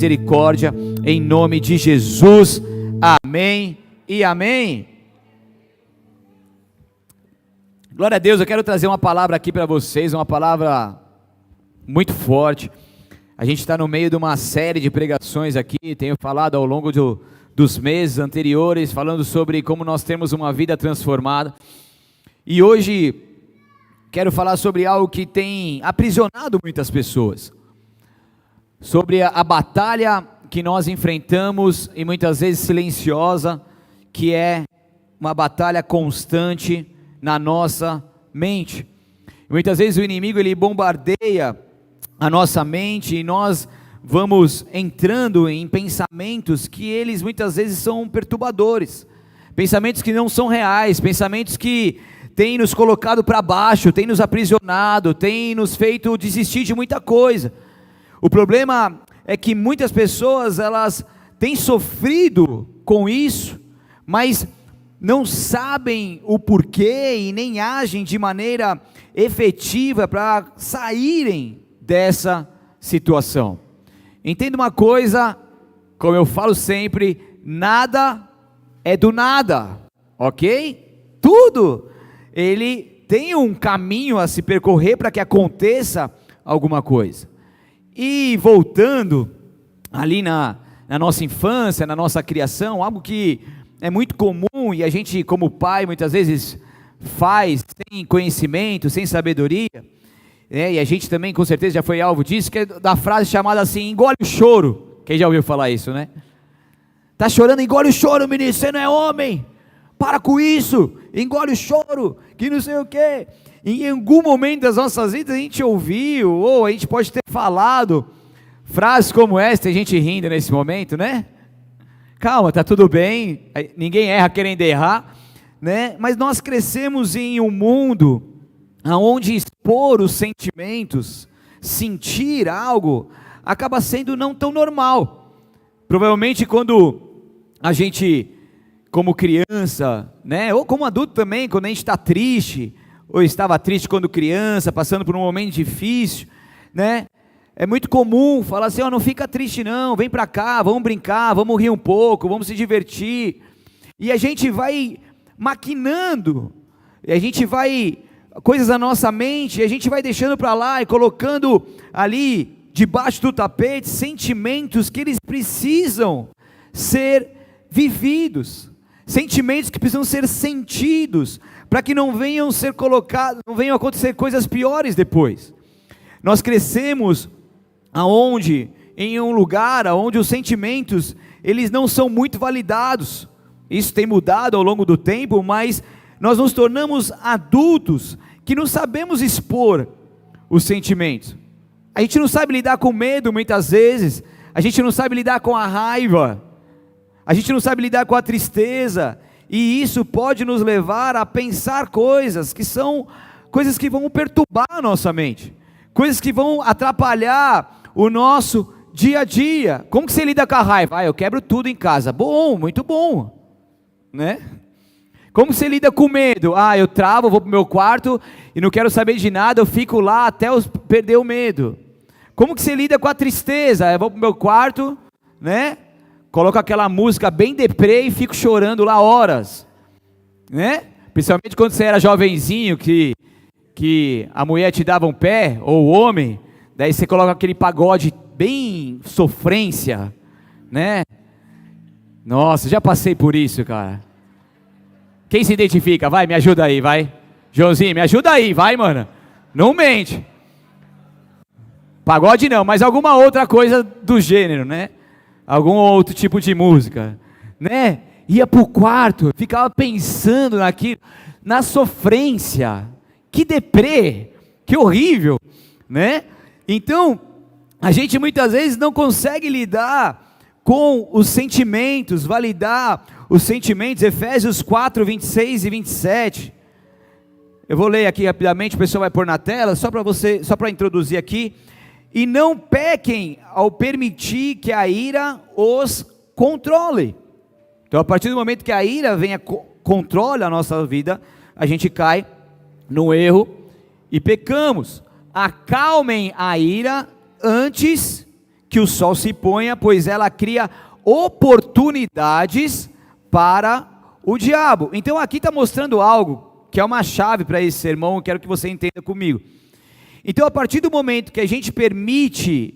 misericórdia, em nome de Jesus, amém e amém. Glória a Deus. Eu quero trazer uma palavra aqui para vocês, uma palavra muito forte. A gente está no meio de uma série de pregações aqui, tenho falado ao longo dos meses anteriores, falando sobre como nós temos uma vida transformada, e hoje quero falar sobre algo que tem aprisionado muitas pessoas, sobre a batalha que nós enfrentamos, e muitas vezes silenciosa, que é uma batalha constante na nossa mente. Muitas vezes o inimigo ele bombardeia a nossa mente, e nós vamos entrando em pensamentos que eles muitas vezes são perturbadores, pensamentos que não são reais, pensamentos que têm nos colocado para baixo, têm nos aprisionado, têm nos feito desistir de muita coisa. O problema é que muitas pessoas, elas têm sofrido com isso, mas não sabem o porquê e nem agem de maneira efetiva para saírem dessa situação. Entenda uma coisa, como eu falo sempre, nada é do nada, ok? Tudo, ele tem um caminho a se percorrer para que aconteça alguma coisa. E voltando ali na nossa infância, na nossa criação, algo que é muito comum e a gente como pai muitas vezes faz sem conhecimento, sem sabedoria, e a gente também com certeza já foi alvo disso, que é da frase chamada assim, engole o choro. Quem já ouviu falar isso, né? Tá chorando, engole o choro, menino, você não é homem, para com isso, engole o choro, que não sei o que. Em algum momento das nossas vidas a gente ouviu, ou a gente pode ter falado frases como essa. Tem gente rindo nesse momento, né? Calma, tá tudo bem, ninguém erra querendo errar, né? Mas nós crescemos em um mundo onde expor os sentimentos, sentir algo, acaba sendo não tão normal. Provavelmente quando a gente, como criança, né? Ou como adulto também, quando a gente está triste, ou estava triste quando criança, passando por um momento difícil, né? É muito comum falar assim, não fica triste não, vem para cá, vamos brincar, vamos rir um pouco, vamos se divertir. E a gente vai maquinando, e a gente vai, coisas na nossa mente, e a gente vai deixando para lá e colocando ali, debaixo do tapete, sentimentos que eles precisam ser vividos, sentimentos que precisam ser sentidos, para que não venham ser colocados, não venham acontecer coisas piores depois. Nós crescemos em um lugar onde os sentimentos, eles não são muito validados. Isso tem mudado ao longo do tempo, mas nós nos tornamos adultos que não sabemos expor os sentimentos. A gente não sabe lidar com medo muitas vezes, a gente não sabe lidar com a raiva, a gente não sabe lidar com a tristeza, e isso pode nos levar a pensar coisas que são coisas que vão perturbar a nossa mente, coisas que vão atrapalhar o nosso dia a dia. Como que você lida com a raiva? Eu quebro tudo em casa. Bom, muito bom, né? Como você lida com medo? Eu travo, vou para o meu quarto e não quero saber de nada, eu fico lá até eu perder o medo. Como que você lida com a tristeza? Eu vou para o meu quarto, né? Coloco aquela música bem deprê e fico chorando lá horas, né? Principalmente quando você era jovenzinho, que a mulher te dava um pé, ou o homem, daí você coloca aquele pagode bem sofrência, né? Nossa, já passei por isso, cara. Quem se identifica? Vai, me ajuda aí, vai. Joãozinho, me ajuda aí, vai, mano. Não mente. Pagode não, mas alguma outra coisa do gênero, né? Algum outro tipo de música, né? Ia pro quarto, ficava pensando naquilo, na sofrência, que deprê, que horrível, né? Então, a gente muitas vezes não consegue lidar com os sentimentos, validar os sentimentos. Efésios 4, 26 e 27, eu vou ler aqui rapidamente, o pessoal vai pôr na tela, só para introduzir aqui. E não pequem ao permitir que a ira os controle. Então, a partir do momento que a ira controle a nossa vida, a gente cai no erro e pecamos. Acalmem a ira antes que o sol se ponha, pois ela cria oportunidades para o diabo. Então aqui está mostrando algo que é uma chave para esse sermão, eu quero que você entenda comigo. Então a partir do momento que a gente permite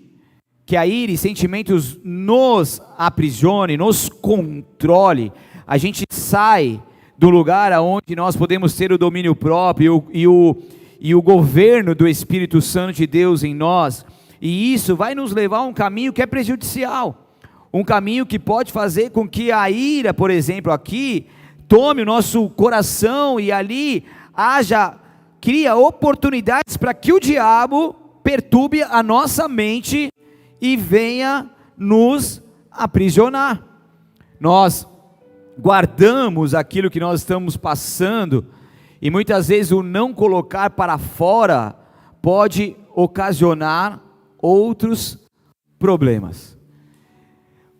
que a ira e sentimentos nos aprisione, nos controle, a gente sai do lugar onde nós podemos ter o domínio próprio e o governo do Espírito Santo de Deus em nós, e isso vai nos levar a um caminho que é prejudicial, um caminho que pode fazer com que a ira, por exemplo, aqui, tome o nosso coração e ali cria oportunidades para que o diabo perturbe a nossa mente e venha nos aprisionar. Nós guardamos aquilo que nós estamos passando, e muitas vezes o não colocar para fora pode ocasionar outros problemas,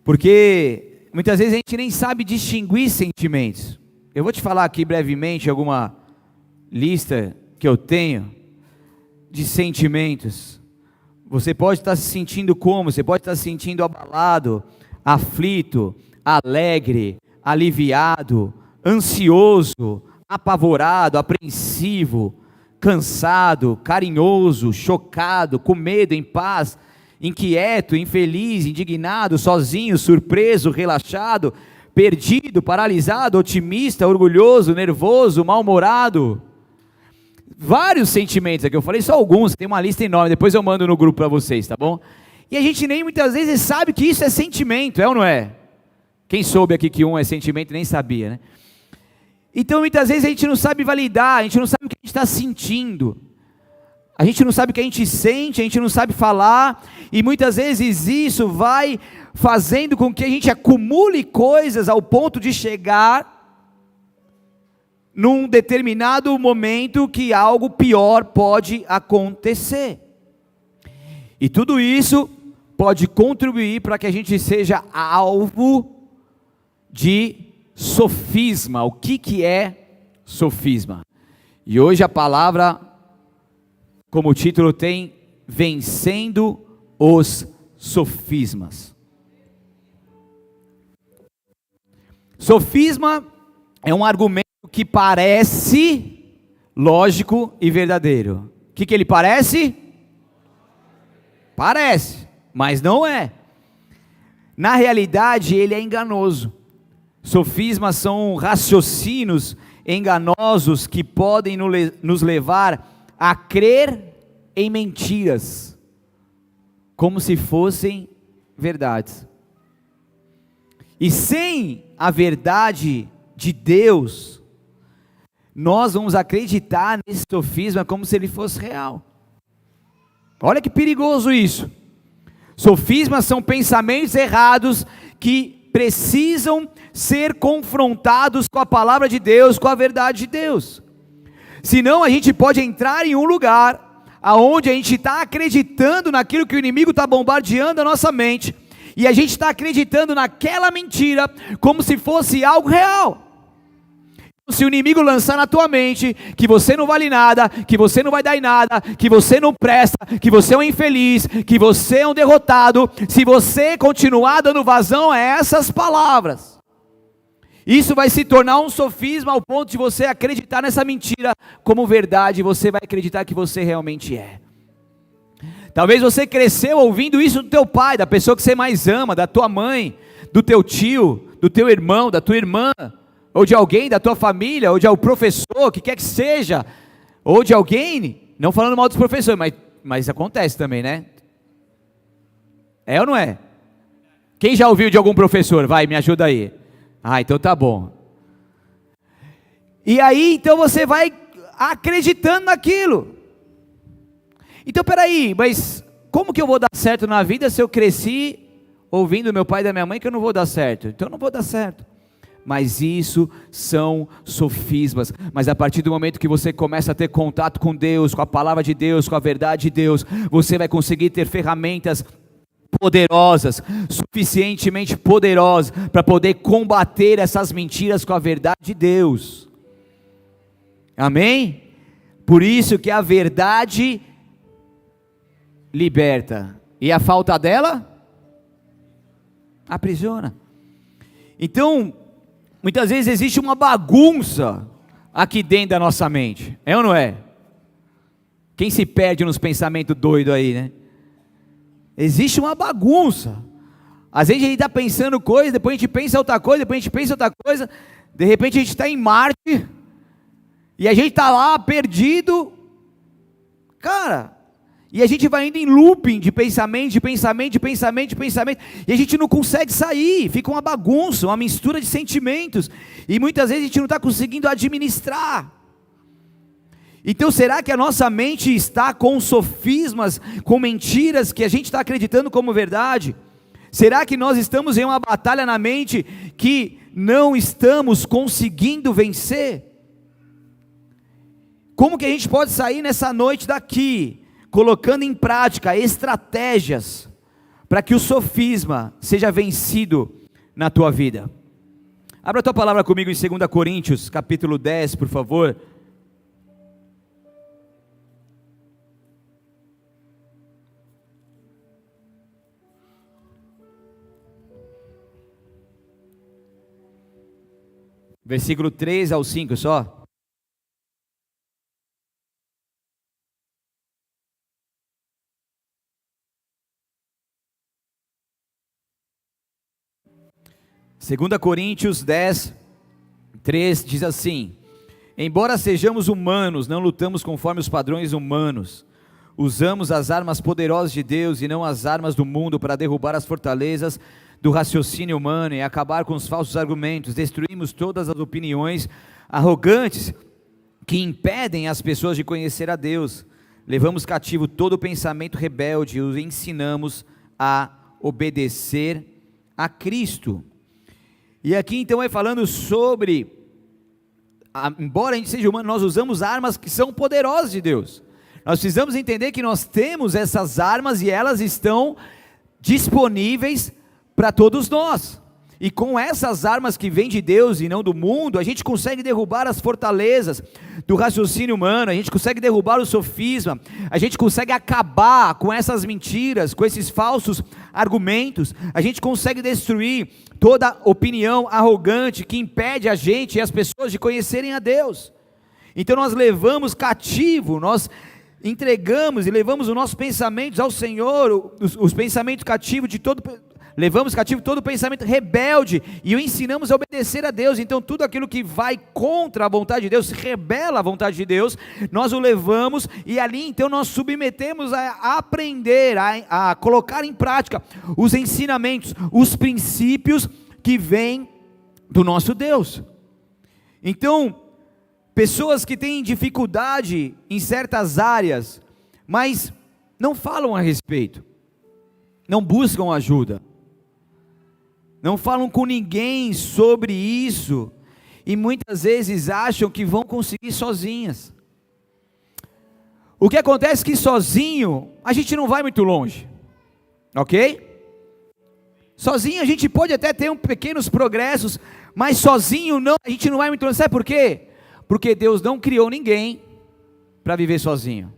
porque muitas vezes a gente nem sabe distinguir sentimentos. Eu vou te falar aqui brevemente alguma lista que eu tenho de sentimentos. Você pode estar se sentindo como? Você pode estar se sentindo abalado, aflito, alegre, aliviado, ansioso, apavorado, apreensivo, cansado, carinhoso, chocado, com medo, em paz, inquieto, infeliz, indignado, sozinho, surpreso, relaxado, perdido, paralisado, otimista, orgulhoso, nervoso, mal-humorado. Vários sentimentos aqui, eu falei só alguns, tem uma lista enorme, depois eu mando no grupo para vocês, tá bom? E a gente nem muitas vezes sabe que isso é sentimento, é ou não é? Quem soube aqui que um é sentimento nem sabia, né? Então muitas vezes a gente não sabe validar, a gente não sabe o que a gente está sentindo, a gente não sabe o que a gente sente, a gente não sabe falar, e muitas vezes isso vai fazendo com que a gente acumule coisas ao ponto de chegar num determinado momento que algo pior pode acontecer. E tudo isso pode contribuir para que a gente seja alvo de sofisma. O que é sofisma? E hoje a palavra, como título tem, vencendo os sofismas. Sofisma é um argumento que parece lógico e verdadeiro. O que ele parece? Parece, mas não é. Na realidade, ele é enganoso. Sofismas são raciocínios enganosos que podem nos levar a crer em mentiras, como se fossem verdades. E sem a verdade de Deus, nós vamos acreditar nesse sofisma como se ele fosse real. Olha que perigoso isso. Sofismas são pensamentos errados que precisam ser confrontados com a palavra de Deus, com a verdade de Deus. Senão a gente pode entrar em um lugar aonde a gente está acreditando naquilo que o inimigo está bombardeando a nossa mente, e a gente está acreditando naquela mentira como se fosse algo real. Se o inimigo lançar na tua mente que você não vale nada, que você não vai dar em nada, que você não presta, que você é um infeliz, que você é um derrotado, se você continuar dando vazão a essas palavras, isso vai se tornar um sofisma ao ponto de você acreditar nessa mentira como verdade, você vai acreditar que você realmente é. Talvez você cresceu ouvindo isso do teu pai, da pessoa que você mais ama, da tua mãe, do teu tio, do teu irmão, da tua irmã, ou de alguém da tua família, ou de algum professor, que quer que seja, ou de alguém, não falando mal dos professores, mas acontece também, né? É ou não é? Quem já ouviu de algum professor? Vai, me ajuda aí. Ah, então tá bom. E aí, então você vai acreditando naquilo. Então peraí, mas como que eu vou dar certo na vida se eu cresci ouvindo meu pai e da minha mãe que eu não vou dar certo? Então eu não vou dar certo. Mas isso são sofismas. Mas a partir do momento que você começa a ter contato com Deus, com a palavra de Deus, com a verdade de Deus, você vai conseguir ter ferramentas poderosas, suficientemente poderosas, para poder combater essas mentiras com a verdade de Deus. Amém? Por isso que a verdade liberta, e a falta dela Aprisiona. Então, muitas vezes existe uma bagunça aqui dentro da nossa mente, é ou não é? Quem se perde nos pensamentos doidos aí, né? Existe uma bagunça. Às vezes a gente está pensando coisa, depois a gente pensa outra coisa, depois a gente pensa outra coisa, de repente a gente está em Marte, e a gente está lá perdido, cara, e a gente vai indo em looping de pensamento, e a gente não consegue sair, fica uma bagunça, uma mistura de sentimentos, e muitas vezes a gente não está conseguindo administrar. Então será que a nossa mente está com sofismas, com mentiras que a gente está acreditando como verdade? Será que nós estamos em uma batalha na mente que não estamos conseguindo vencer? Como que a gente pode sair nessa noite daqui, colocando em prática estratégias, para que o sofisma seja vencido na tua vida? Abra a tua palavra comigo em 2 Coríntios, capítulo 10, por favor. Versículo 3 ao 5 só. Segunda Coríntios 10, 3 diz assim: embora sejamos humanos, não lutamos conforme os padrões humanos, usamos as armas poderosas de Deus e não as armas do mundo para derrubar as fortalezas do raciocínio humano e acabar com os falsos argumentos. Destruímos todas as opiniões arrogantes que impedem as pessoas de conhecer a Deus. Levamos cativo todo pensamento rebelde e os ensinamos a obedecer a Cristo. E aqui então é falando sobre, embora a gente seja humano, nós usamos armas que são poderosas de Deus. Nós precisamos entender que nós temos essas armas e elas estão disponíveis para todos nós, e com essas armas que vêm de Deus e não do mundo, a gente consegue derrubar as fortalezas do raciocínio humano, a gente consegue derrubar o sofisma, a gente consegue acabar com essas mentiras, com esses falsos argumentos, a gente consegue destruir toda opinião arrogante que impede a gente e as pessoas de conhecerem a Deus. Então nós levamos cativo, nós entregamos e levamos os nossos pensamentos ao Senhor, os pensamentos cativos de todo... Levamos cativo todo pensamento rebelde e o ensinamos a obedecer a Deus. Então tudo aquilo que vai contra a vontade de Deus, se rebela à vontade de Deus, nós o levamos e ali então nós submetemos a aprender, a colocar em prática os ensinamentos, os princípios que vêm do nosso Deus. Então, pessoas que têm dificuldade em certas áreas, mas não falam a respeito, não buscam ajuda, não falam com ninguém sobre isso, e muitas vezes acham que vão conseguir sozinhas. O que acontece é que sozinho, a gente não vai muito longe, ok? Sozinho a gente pode até ter pequenos progressos, mas sozinho não, a gente não vai muito longe. Sabe por quê? Porque Deus não criou ninguém para viver sozinho.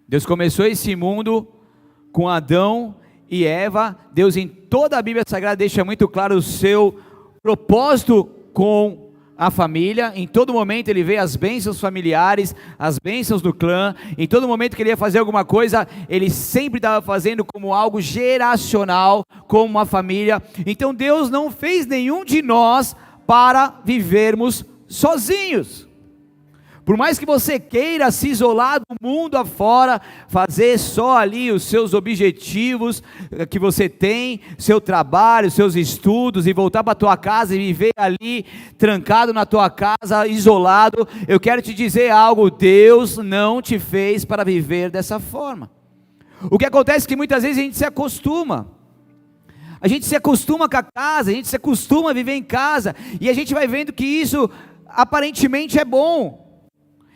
Deus começou esse mundo com Adão e Eva. Deus em toda a Bíblia Sagrada deixa muito claro o seu propósito com a família. Em todo momento ele vê as bênçãos familiares, as bênçãos do clã. Em todo momento que ele ia fazer alguma coisa, ele sempre estava fazendo como algo geracional, como uma família. Então Deus não fez nenhum de nós para vivermos sozinhos. Por mais que você queira se isolar do mundo afora, fazer só ali os seus objetivos que você tem, seu trabalho, seus estudos, e voltar para a tua casa e viver ali, trancado na tua casa, isolado, eu quero te dizer algo: Deus não te fez para viver dessa forma. O que acontece é que muitas vezes a gente se acostuma. A gente se acostuma com a casa, a gente se acostuma a viver em casa, e a gente vai vendo que isso aparentemente é bom.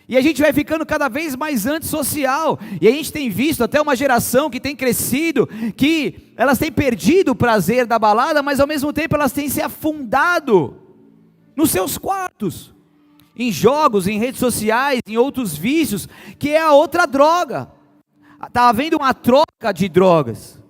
E a gente vai ficando cada vez mais antissocial, e a gente tem visto até uma geração que tem crescido, que elas têm perdido o prazer da balada, mas ao mesmo tempo elas têm se afundado nos seus quartos, em jogos, em redes sociais, em outros vícios, que é a outra droga. Está havendo uma troca de drogas,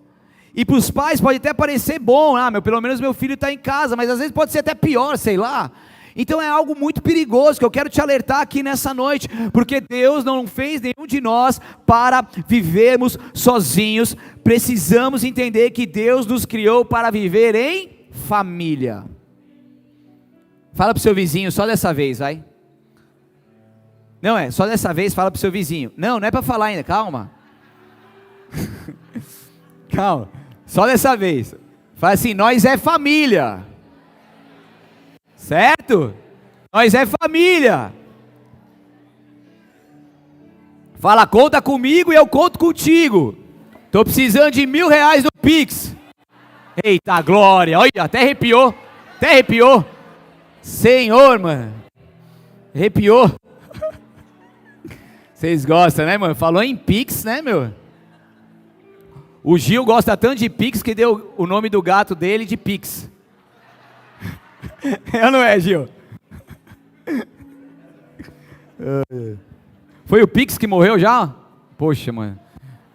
E para os pais pode até parecer bom, pelo menos meu filho está em casa, mas às vezes pode ser até pior, sei lá. Então é algo muito perigoso que eu quero te alertar aqui nessa noite, porque Deus não fez nenhum de nós para vivermos sozinhos. Precisamos entender que Deus nos criou para viver em família. Fala para o seu vizinho, só dessa vez, vai. Não é, só dessa vez fala para o seu vizinho. Não é para falar ainda, calma. Calma, só dessa vez. Fala assim, nós é família. Certo? Nós é família. Fala, conta comigo e eu conto contigo. Estou precisando de R$1.000 no Pix. Eita glória, olha, até arrepiou. Senhor, mano. Arrepiou. Vocês gostam, né, mano? Falou em Pix, né, meu? O Gil gosta tanto de Pix que deu o nome do gato dele de Pix. É ou não é, Gil? Foi o Pix que morreu já? Poxa, mano.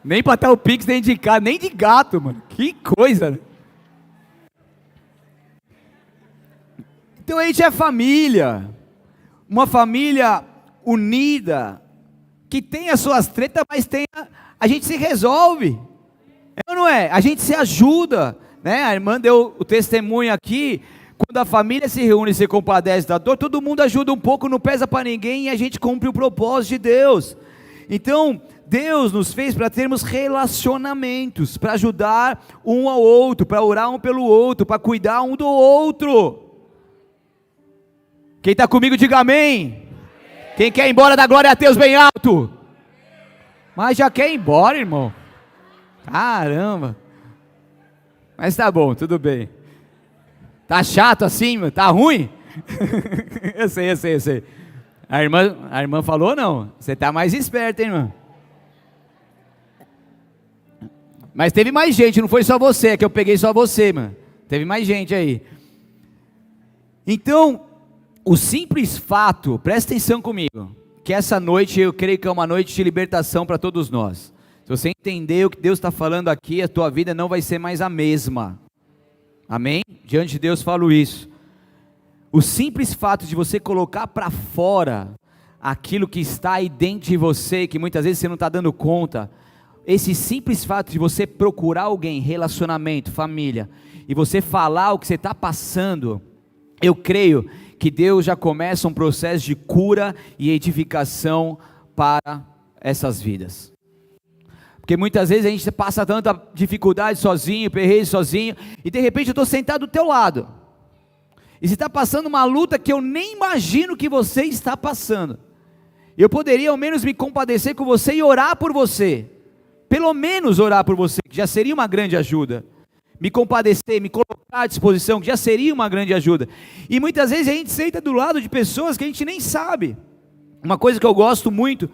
Nem pra estar o Pix dentro de casa, nem de gato, mano. Que coisa, né? Então a gente é família. Uma família unida, que tem as suas tretas, mas a gente se resolve. É ou não é? A gente se ajuda, né? A irmã deu o testemunho aqui. Quando a família se reúne e se compadece da dor, todo mundo ajuda um pouco, não pesa para ninguém e a gente cumpre o propósito de Deus. Então, Deus nos fez para termos relacionamentos, para ajudar um ao outro, para orar um pelo outro, para cuidar um do outro. Quem está comigo, diga amém. Quem quer ir embora, dá glória a Deus bem alto. Mas já quer ir embora, irmão. Caramba. Mas tá bom, tudo bem. Tá chato assim, meu? Tá ruim? Eu sei. A irmã falou não. Você tá mais esperto, hein, irmã? Mas teve mais gente, não foi só você, é que eu peguei só você, mano. Teve mais gente aí. Então, o simples fato, presta atenção comigo, que essa noite eu creio que é uma noite de libertação para todos nós. Se você entender o que Deus está falando aqui, a tua vida não vai ser mais a mesma. Amém? Diante de Deus falo isso. O simples fato de você colocar para fora aquilo que está aí dentro de você, que muitas vezes você não está dando conta, esse simples fato de você procurar alguém, relacionamento, família, e você falar o que você está passando, eu creio que Deus já começa um processo de cura e edificação para essas vidas. Porque muitas vezes a gente passa tanta dificuldade sozinho, perreio sozinho, e de repente eu estou sentado do teu lado, e você está passando uma luta que eu nem imagino que você está passando. Eu poderia ao menos me compadecer com você e orar por você, pelo menos orar por você, que já seria uma grande ajuda. Me compadecer, me colocar à disposição, que já seria uma grande ajuda. E muitas vezes a gente senta do lado de pessoas que a gente nem sabe. Uma coisa que eu gosto muito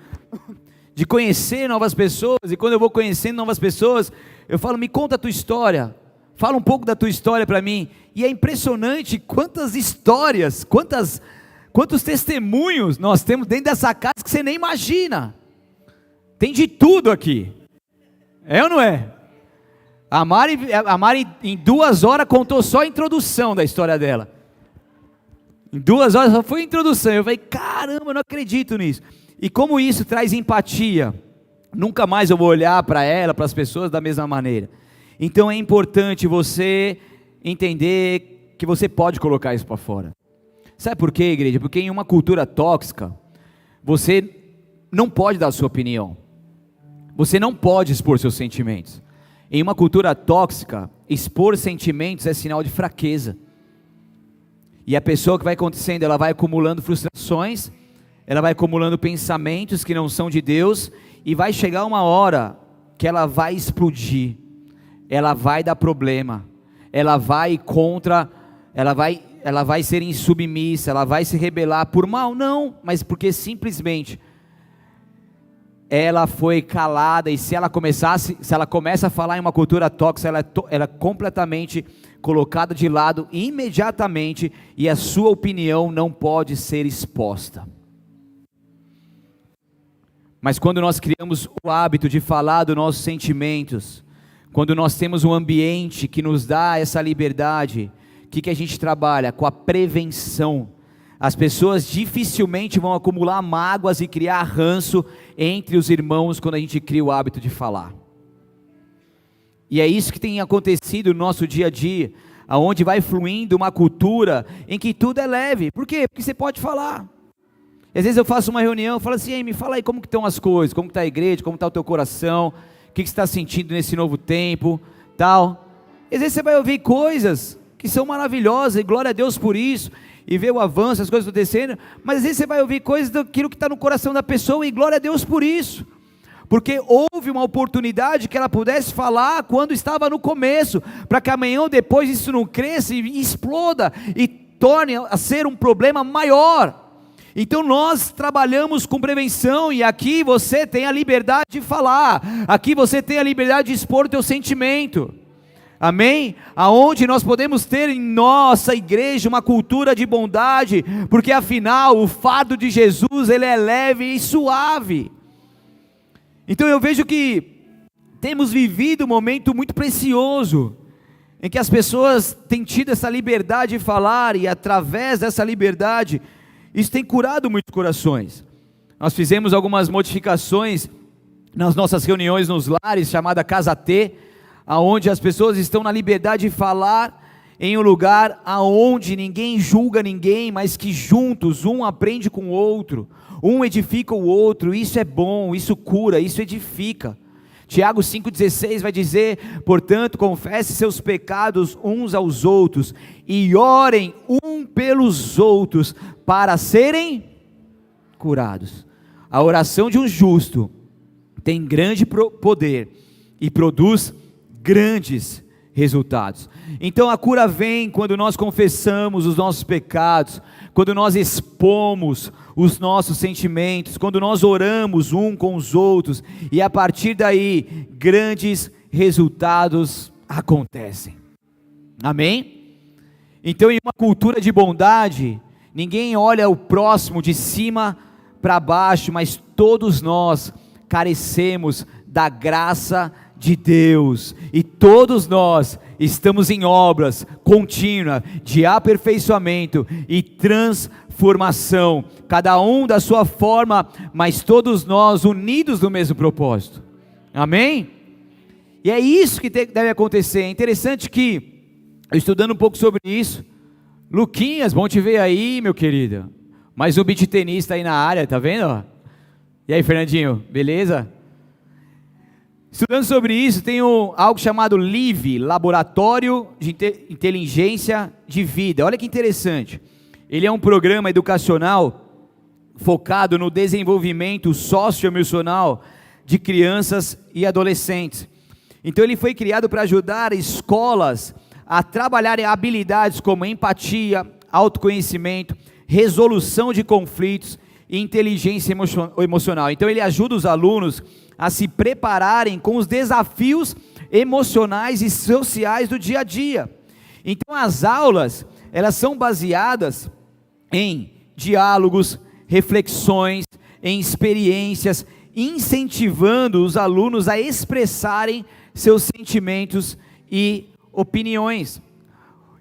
de conhecer novas pessoas, e quando eu vou conhecendo novas pessoas, eu falo, me conta a tua história, fala um pouco da tua história para mim, e é impressionante quantas histórias, quantos testemunhos nós temos dentro dessa casa que você nem imagina. Tem de tudo aqui, é ou não é? A Mari em 2 horas contou só a introdução da história dela, em 2 horas só foi a introdução. Eu falei, caramba, eu não acredito nisso. E como isso traz empatia, nunca mais eu vou olhar para ela, para as pessoas da mesma maneira. Então é importante você entender que você pode colocar isso para fora. Sabe por quê, igreja? Porque em uma cultura tóxica, você não pode dar a sua opinião, você não pode expor seus sentimentos. Em uma cultura tóxica, expor sentimentos é sinal de fraqueza. E a pessoa que vai acontecendo, ela vai acumulando frustrações, ela vai acumulando pensamentos que não são de Deus, e vai chegar uma hora que ela vai explodir, ela vai dar problema, ela vai contra, ela vai ser insubmissa, ela vai se rebelar por mal, não, mas porque simplesmente ela foi calada, e se ela começa a falar em uma cultura tóxica, ela é completamente colocada de lado imediatamente, e a sua opinião não pode ser exposta. Mas quando nós criamos o hábito de falar dos nossos sentimentos, quando nós temos um ambiente que nos dá essa liberdade, o que a gente trabalha? Com a prevenção. As pessoas dificilmente vão acumular mágoas e criar ranço entre os irmãos quando a gente cria o hábito de falar. E é isso que tem acontecido no nosso dia a dia, aonde vai fluindo uma cultura em que tudo é leve. Por quê? Porque você pode falar. Às vezes eu faço uma reunião, falo assim: me fala aí como que estão as coisas, como que está a igreja, como está o teu coração, o que você está sentindo nesse novo tempo, tal. Às vezes você vai ouvir coisas que são maravilhosas, e glória a Deus por isso, e ver o avanço, as coisas acontecendo, mas às vezes você vai ouvir coisas daquilo que está no coração da pessoa, e glória a Deus por isso, porque houve uma oportunidade que ela pudesse falar quando estava no começo, para que amanhã ou depois isso não cresça e exploda, e torne a ser um problema maior. Então nós trabalhamos com prevenção, e aqui você tem a liberdade de falar, aqui você tem a liberdade de expor o teu sentimento, amém? Aonde nós podemos ter em nossa igreja uma cultura de bondade, porque afinal o fardo de Jesus, ele é leve e suave. Então eu vejo que temos vivido um momento muito precioso, em que as pessoas têm tido essa liberdade de falar, e através dessa liberdade, isso tem curado muitos corações. Nós fizemos algumas modificações nas nossas reuniões nos lares, chamada Casa T, aonde as pessoas estão na liberdade de falar em um lugar aonde ninguém julga ninguém, mas que juntos um aprende com o outro, um edifica o outro. Isso é bom, isso cura, isso edifica. Tiago 5,16 vai dizer: portanto, confesse seus pecados uns aos outros, e orem um pelos outros, para serem curados. A oração de um justo tem grande poder, e produz grandes resultados. Então a cura vem quando nós confessamos os nossos pecados, quando nós expomos os nossos sentimentos, quando nós oramos um com os outros, e a partir daí, grandes resultados acontecem, amém? Então, em uma cultura de bondade, ninguém olha o próximo de cima para baixo, mas todos nós carecemos da graça de Deus, e todos nós estamos em obras contínuas de aperfeiçoamento e transformação, cada um da sua forma, mas todos nós unidos no mesmo propósito, amém? E é isso que deve acontecer. É interessante que, estudando um pouco sobre isso, Luquinhas, bom te ver aí, meu querido, mais um beach tenista aí na área, tá vendo? E aí, Fernandinho, beleza? Estudando sobre isso, tem algo chamado LIVE, Laboratório de Inteligência de Vida. Olha que interessante, ele é um programa educacional focado no desenvolvimento socioemocional de crianças e adolescentes. Então ele foi criado para ajudar escolas a trabalharem habilidades como empatia, autoconhecimento, resolução de conflitos e inteligência emocional. Então ele ajuda os alunos a se prepararem com os desafios emocionais e sociais do dia a dia. Então as aulas, elas são baseadas em diálogos, reflexões, em experiências, incentivando os alunos a expressarem seus sentimentos e opiniões.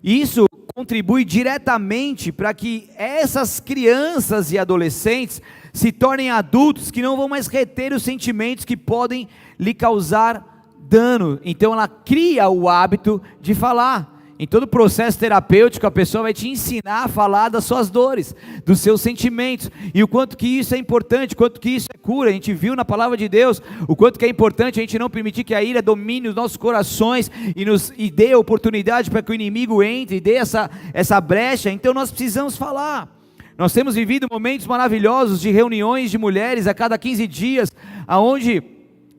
Isso contribui diretamente para que essas crianças e adolescentes se tornem adultos que não vão mais reter os sentimentos que podem lhe causar dano. Então ela cria o hábito de falar. Em todo o processo terapêutico, a pessoa vai te ensinar a falar das suas dores, dos seus sentimentos, e o quanto que isso é importante, o quanto que isso é cura. A gente viu na palavra de Deus o quanto que é importante a gente não permitir que a ira domine os nossos corações e dê a oportunidade para que o inimigo entre e dê essa brecha. Então nós precisamos falar. Nós temos vivido momentos maravilhosos de reuniões de mulheres a cada 15 dias, aonde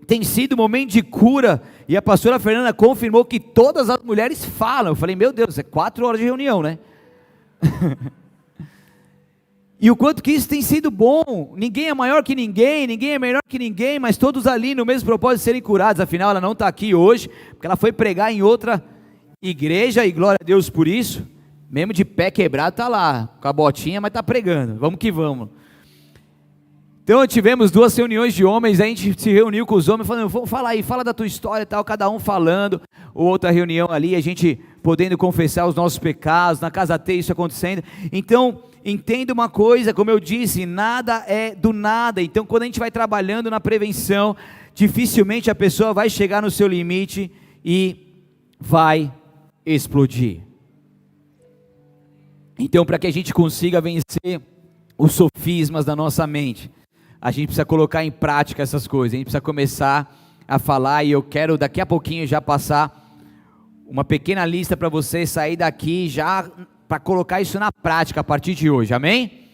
tem sido um momento de cura, e a pastora Fernanda confirmou que todas as mulheres falam. Eu falei, meu Deus, é 4 horas de reunião, né? E o quanto que isso tem sido bom. Ninguém é maior que ninguém, ninguém é melhor que ninguém, mas todos ali no mesmo propósito de serem curados. Afinal ela não está aqui hoje, porque ela foi pregar em outra igreja, e glória a Deus por isso. Mesmo de pé quebrado está lá, com a botinha, mas está pregando, vamos que vamos. Então tivemos 2 reuniões de homens, a gente se reuniu com os homens, falando, vamos falar aí, fala da tua história e tal, cada um falando, outra reunião ali, a gente podendo confessar os nossos pecados, na casa T isso acontecendo. Então, entenda uma coisa, como eu disse, nada é do nada. Então quando a gente vai trabalhando na prevenção, dificilmente a pessoa vai chegar no seu limite e vai explodir. Então, para que a gente consiga vencer os sofismas da nossa mente, a gente precisa colocar em prática essas coisas, a gente precisa começar a falar, e eu quero daqui a pouquinho já passar uma pequena lista para você sair daqui já para colocar isso na prática a partir de hoje, amém?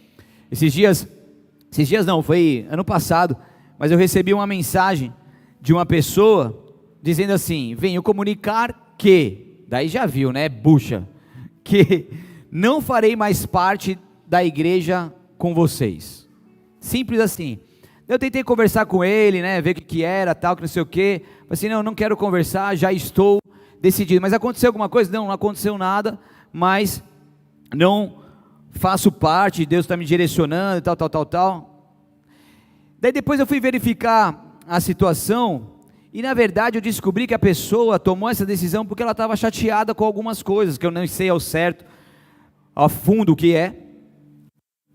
Esses dias não, foi ano passado, mas eu recebi uma mensagem de uma pessoa dizendo assim, venho comunicar que, daí já viu, né, bucha, que não farei mais parte da igreja com vocês. Simples assim. Eu tentei conversar com ele, né, ver o que era, tal, que não sei o quê. Falei assim, não quero conversar, já estou decidido. Mas aconteceu alguma coisa? Não aconteceu nada, mas não faço parte, Deus está me direcionando, tal. Daí depois eu fui verificar a situação, e na verdade eu descobri que a pessoa tomou essa decisão porque ela estava chateada com algumas coisas, que eu não sei ao certo, a fundo o que é.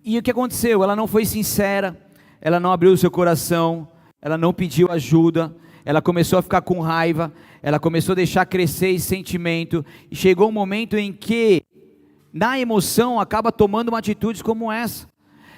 E o que aconteceu? Ela não foi sincera, ela não abriu o seu coração, ela não pediu ajuda, ela começou a ficar com raiva, ela começou a deixar crescer esse sentimento, e chegou um momento em que, na emoção, acaba tomando uma atitude como essa,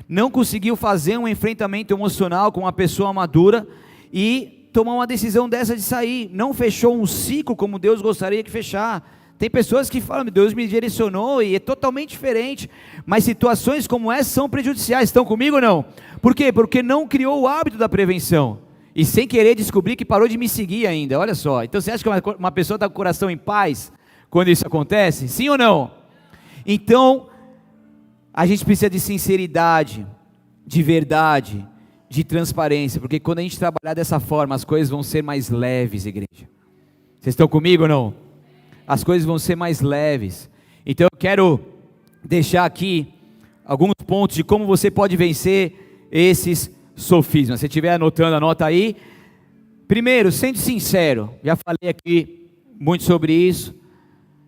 não conseguiu fazer um enfrentamento emocional com uma pessoa madura, e tomou uma decisão dessa de sair, não fechou um ciclo como Deus gostaria que fechar. Tem pessoas que falam, Deus me direcionou e é totalmente diferente, mas situações como essa são prejudiciais. Estão comigo ou não? Por quê? Porque não criou o hábito da prevenção, e sem querer descobrir que parou de me seguir ainda, olha só. Então você acha que uma pessoa está com o coração em paz quando isso acontece? Sim ou não? Então, a gente precisa de sinceridade, de verdade, de transparência, porque quando a gente trabalhar dessa forma, as coisas vão ser mais leves, igreja. Vocês estão comigo ou não? As coisas vão ser mais leves. Então eu quero deixar aqui alguns pontos de como você pode vencer esses sofismas. Se estiver anotando, anota aí. Primeiro, sendo sincero. Já falei aqui muito sobre isso.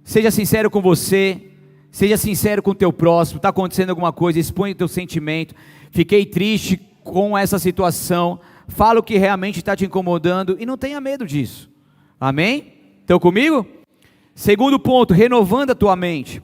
Seja sincero com você, seja sincero com o teu próximo. Está acontecendo alguma coisa, expõe o teu sentimento. Fiquei triste com essa situação. Fala o que realmente está te incomodando e não tenha medo disso. Amém? Estão comigo? Segundo ponto, renovando a tua mente.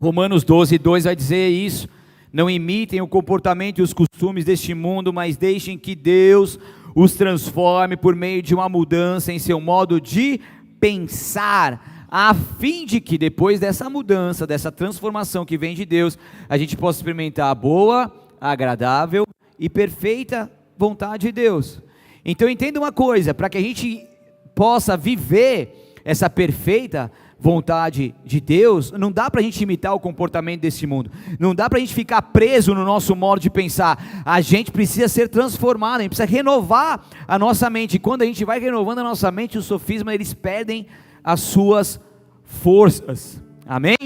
Romanos 12:2 vai dizer isso. Não imitem o comportamento e os costumes deste mundo, mas deixem que Deus os transforme por meio de uma mudança em seu modo de pensar, a fim de que depois dessa mudança, dessa transformação que vem de Deus, a gente possa experimentar a boa, agradável e perfeita vontade de Deus. Então entenda uma coisa, para que a gente possa viver essa perfeita vontade de Deus, não dá para a gente imitar o comportamento desse mundo, não dá para a gente ficar preso no nosso modo de pensar, a gente precisa ser transformado, a gente precisa renovar a nossa mente, e quando a gente vai renovando a nossa mente, os sofismas eles perdem as suas forças, amém?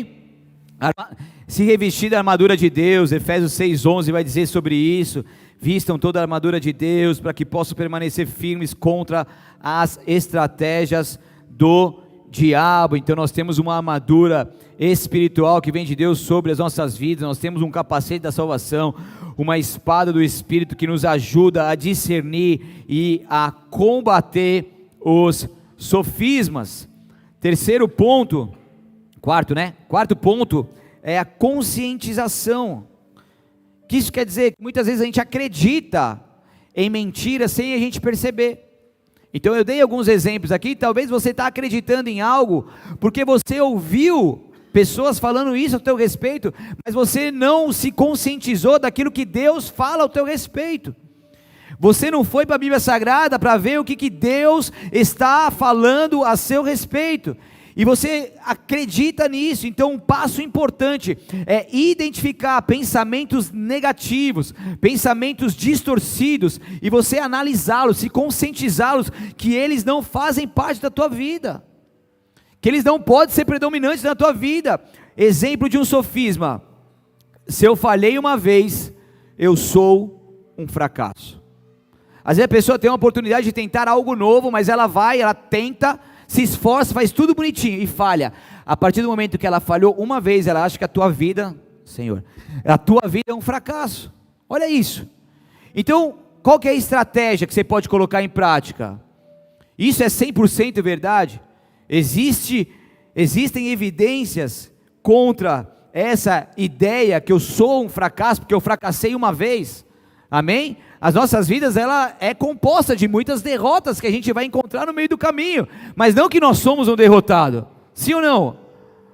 Se revestir da armadura de Deus, Efésios 6:11 vai dizer sobre isso, vistam toda a armadura de Deus, para que possam permanecer firmes contra as estratégias do diabo. Então nós temos uma armadura espiritual que vem de Deus sobre as nossas vidas, nós temos um capacete da salvação, uma espada do Espírito que nos ajuda a discernir e a combater os sofismas. Quarto ponto é a conscientização. O que isso quer dizer? Muitas vezes a gente acredita em mentiras sem a gente perceber. Então eu dei alguns exemplos aqui, talvez você está acreditando em algo, porque você ouviu pessoas falando isso a teu respeito, mas você não se conscientizou daquilo que Deus fala ao teu respeito. Você não foi para a Bíblia Sagrada para ver o que Deus está falando a seu respeito. E você acredita nisso. Então um passo importante é identificar pensamentos negativos, pensamentos distorcidos, e você analisá-los, se conscientizá-los, que eles não fazem parte da tua vida, que eles não podem ser predominantes na tua vida. Exemplo de um sofisma: se eu falhei uma vez, eu sou um fracasso. Às vezes a pessoa tem uma oportunidade de tentar algo novo, mas ela tenta, se esforça, faz tudo bonitinho e falha. A partir do momento que ela falhou uma vez, ela acha que a tua vida, Senhor, a tua vida é um fracasso. Olha isso. Então, qual que é a estratégia que você pode colocar em prática? Isso é 100% verdade? Existem evidências contra essa ideia que eu sou um fracasso, porque eu fracassei uma vez? Amém? As nossas vidas, ela é composta de muitas derrotas que a gente vai encontrar no meio do caminho, mas não que nós somos um derrotado, sim ou não?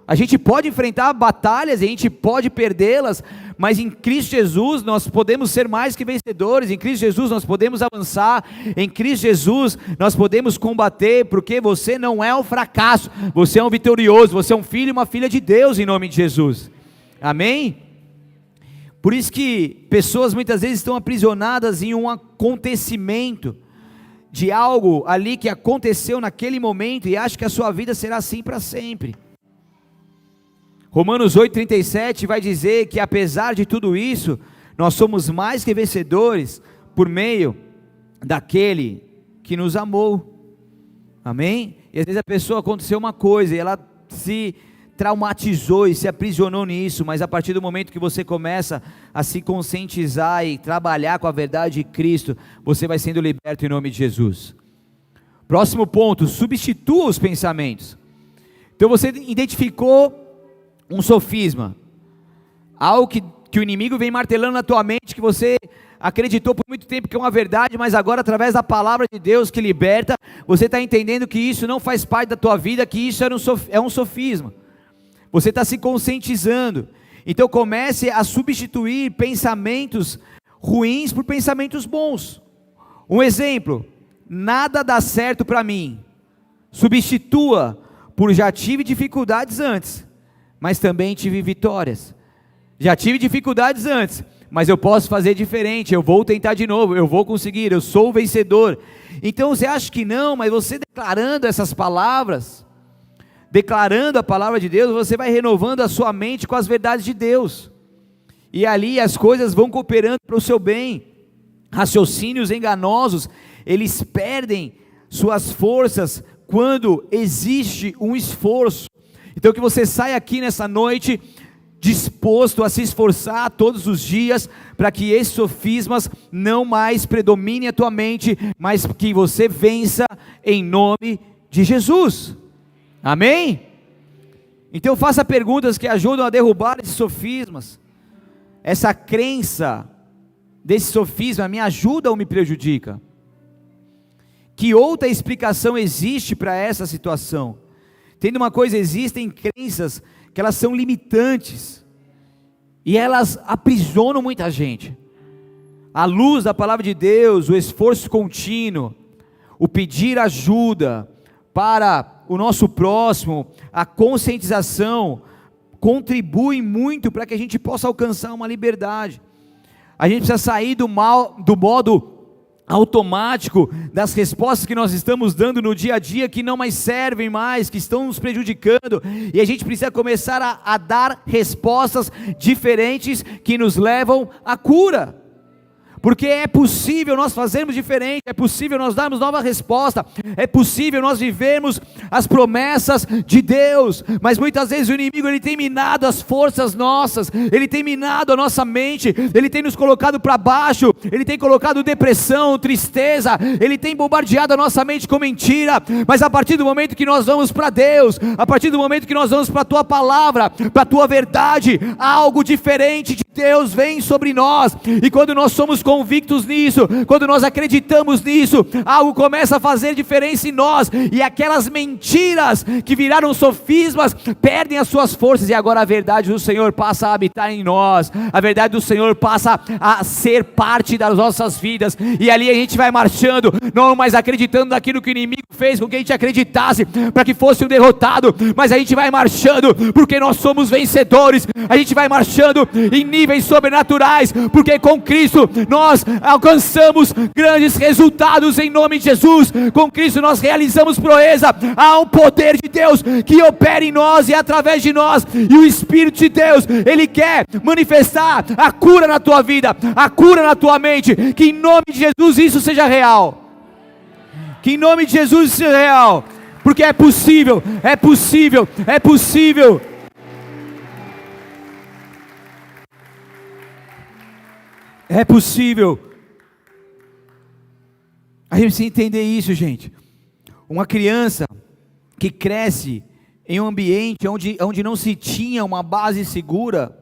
A gente pode enfrentar batalhas, a gente pode perdê-las, mas em Cristo Jesus nós podemos ser mais que vencedores, em Cristo Jesus nós podemos avançar, em Cristo Jesus nós podemos combater, porque você não é um fracasso, você é um vitorioso, você é um filho e uma filha de Deus em nome de Jesus, amém? Por isso que pessoas muitas vezes estão aprisionadas em um acontecimento, de algo ali que aconteceu naquele momento, e acham que a sua vida será assim para sempre. Romanos 8,37 vai dizer que apesar de tudo isso, nós somos mais que vencedores, por meio daquele que nos amou, amém? E às vezes a pessoa, aconteceu uma coisa, e ela se traumatizou e se aprisionou nisso, mas a partir do momento que você começa a se conscientizar e trabalhar com a verdade de Cristo, você vai sendo liberto em nome de Jesus. Próximo ponto, substitua os pensamentos. Então você identificou um sofisma, algo que o inimigo vem martelando na tua mente, que você acreditou por muito tempo que é uma verdade, mas agora através da palavra de Deus que liberta, você está entendendo que isso não faz parte da tua vida, que isso é um sofisma. Você está se conscientizando, então comece a substituir pensamentos ruins por pensamentos bons. Um exemplo, nada dá certo para mim, substitua por já tive dificuldades antes, mas também tive vitórias. Já tive dificuldades antes, mas eu posso fazer diferente, eu vou tentar de novo, eu vou conseguir, eu sou o vencedor. Então você acha que não, mas você declarando essas palavras, declarando a palavra de Deus, você vai renovando a sua mente com as verdades de Deus, e ali as coisas vão cooperando para o seu bem. Raciocínios enganosos, eles perdem suas forças quando existe um esforço. Então que você saia aqui nessa noite disposto a se esforçar todos os dias, para que esses sofismas não mais predominem a tua mente, mas que você vença em nome de Jesus, amém? Então faça perguntas que ajudam a derrubar esses sofismas. Essa crença desse sofisma me ajuda ou me prejudica? Que outra explicação existe para essa situação? Tendo uma coisa, existem crenças que elas são limitantes, e elas aprisionam muita gente. A luz da palavra de Deus, o esforço contínuo, o pedir ajuda para o nosso próximo, a conscientização, contribuem muito para que a gente possa alcançar uma liberdade. A gente precisa sair do modo automático, das respostas que nós estamos dando no dia a dia, que não mais servem mais, que estão nos prejudicando, e a gente precisa começar a dar respostas diferentes, que nos levam à cura, porque é possível nós fazermos diferente, é possível nós darmos nova resposta, é possível nós vivermos as promessas de Deus, mas muitas vezes o inimigo, ele tem minado as forças nossas, ele tem minado a nossa mente, ele tem nos colocado para baixo, ele tem colocado depressão, tristeza, ele tem bombardeado a nossa mente com mentira, mas a partir do momento que nós vamos para Deus, a partir do momento que nós vamos para a Tua Palavra, para a Tua verdade, algo diferente de Deus vem sobre nós, e quando nós somos convictos nisso, quando nós acreditamos nisso, algo começa a fazer diferença em nós, e aquelas mentiras que viraram sofismas, perdem as suas forças, e agora a verdade do Senhor passa a habitar em nós, a verdade do Senhor passa a ser parte das nossas vidas, e ali a gente vai marchando, não mais acreditando naquilo que o inimigo fez com que a gente acreditasse, para que fosse um derrotado, mas a gente vai marchando, porque nós somos vencedores, a gente vai marchando em níveis sobrenaturais, porque com Cristo nós nós alcançamos grandes resultados em nome de Jesus. Com Cristo nós realizamos proeza. Há um poder de Deus que opera em nós e através de nós, e o Espírito de Deus, Ele quer manifestar a cura na tua vida, a cura na tua mente. Que em nome de Jesus isso seja real, que em nome de Jesus isso seja real, porque é possível, é possível, é possível. É possível. A gente precisa entender isso, gente. Uma criança que cresce em um ambiente onde não se tinha uma base segura,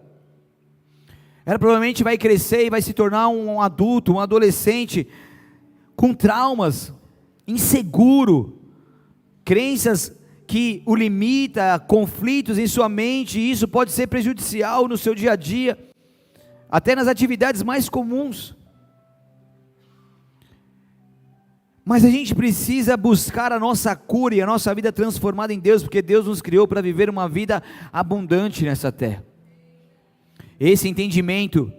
ela provavelmente vai crescer e vai se tornar um adulto, um adolescente com traumas, inseguro, crenças que o limita, conflitos em sua mente, e isso pode ser prejudicial no seu dia a dia, até nas atividades mais comuns. Mas a gente precisa buscar a nossa cura e a nossa vida transformada em Deus, porque Deus nos criou para viver uma vida abundante nessa terra. Esse entendimento,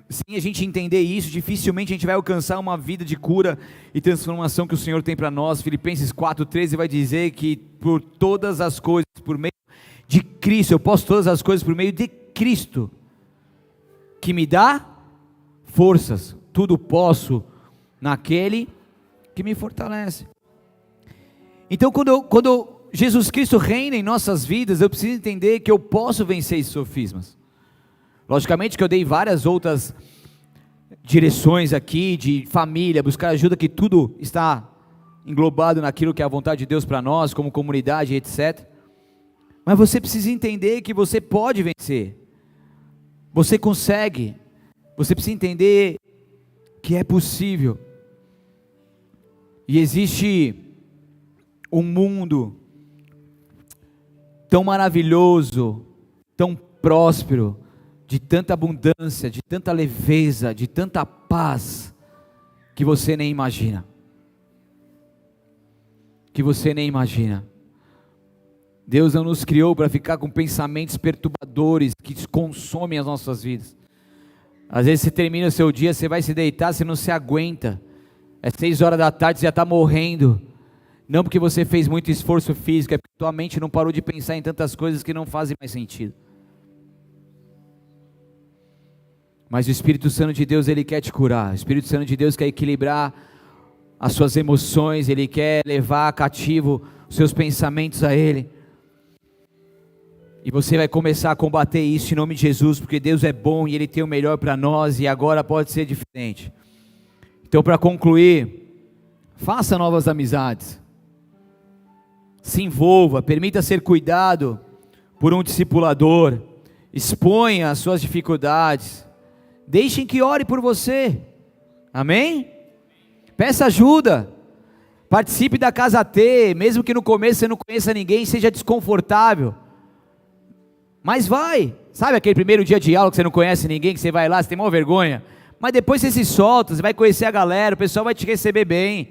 sem a gente entender isso, dificilmente a gente vai alcançar uma vida de cura e transformação que o Senhor tem para nós. Filipenses 4,13 vai dizer que por todas as coisas, por meio de Cristo, eu posso todas as coisas por meio de Cristo, que me dá forças. Tudo posso naquele que me fortalece. Então quando Jesus Cristo reina em nossas vidas, eu preciso entender que eu posso vencer esses sofismas. Logicamente que eu dei várias outras direções aqui, de família, buscar ajuda, que tudo está englobado naquilo que é a vontade de Deus para nós, como comunidade, etc. Mas você precisa entender que você pode vencer, você consegue, você precisa entender que é possível. E existe um mundo tão maravilhoso, tão próspero, de tanta abundância, de tanta leveza, de tanta paz, que você nem imagina. Que você nem imagina. Deus não nos criou para ficar com pensamentos perturbadores que consomem as nossas vidas. Às vezes você termina o seu dia, você vai se deitar, você não se aguenta. É 6 horas da tarde, você já está morrendo. Não porque você fez muito esforço físico, é porque tua mente não parou de pensar em tantas coisas que não fazem mais sentido. Mas o Espírito Santo de Deus, Ele quer te curar. O Espírito Santo de Deus quer equilibrar as suas emoções, Ele quer levar cativo os seus pensamentos a Ele. E você vai começar a combater isso em nome de Jesus, porque Deus é bom e Ele tem o melhor para nós, e agora pode ser diferente. Então, para concluir, faça novas amizades, se envolva, permita ser cuidado por um discipulador, exponha as suas dificuldades, deixem que ore por você, amém? Peça ajuda, participe da Casa T, mesmo que no começo você não conheça ninguém, seja desconfortável, mas vai, sabe aquele primeiro dia de aula que você não conhece ninguém, que você vai lá, você tem maior vergonha, mas depois você se solta, você vai conhecer a galera, o pessoal vai te receber bem,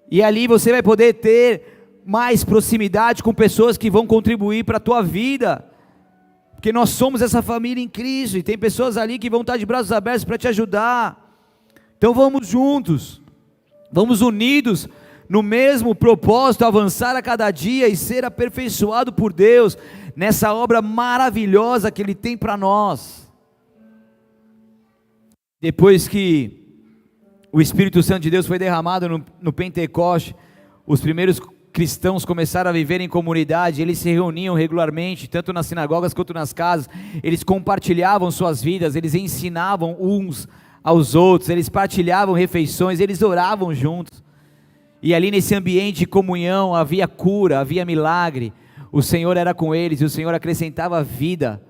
e ali você vai poder ter mais proximidade com pessoas que vão contribuir para a tua vida, porque nós somos essa família em Cristo, e tem pessoas ali que vão estar de braços abertos para te ajudar. Então vamos juntos, vamos unidos no mesmo propósito, avançar a cada dia e ser aperfeiçoado por Deus, nessa obra maravilhosa que Ele tem para nós. Depois que o Espírito Santo de Deus foi derramado no Pentecoste, os primeiros cristãos começaram a viver em comunidade, eles se reuniam regularmente, tanto nas sinagogas quanto nas casas, eles compartilhavam suas vidas, eles ensinavam uns aos outros, eles partilhavam refeições, eles oravam juntos, e ali nesse ambiente de comunhão havia cura, havia milagre, o Senhor era com eles, e o Senhor acrescentava vida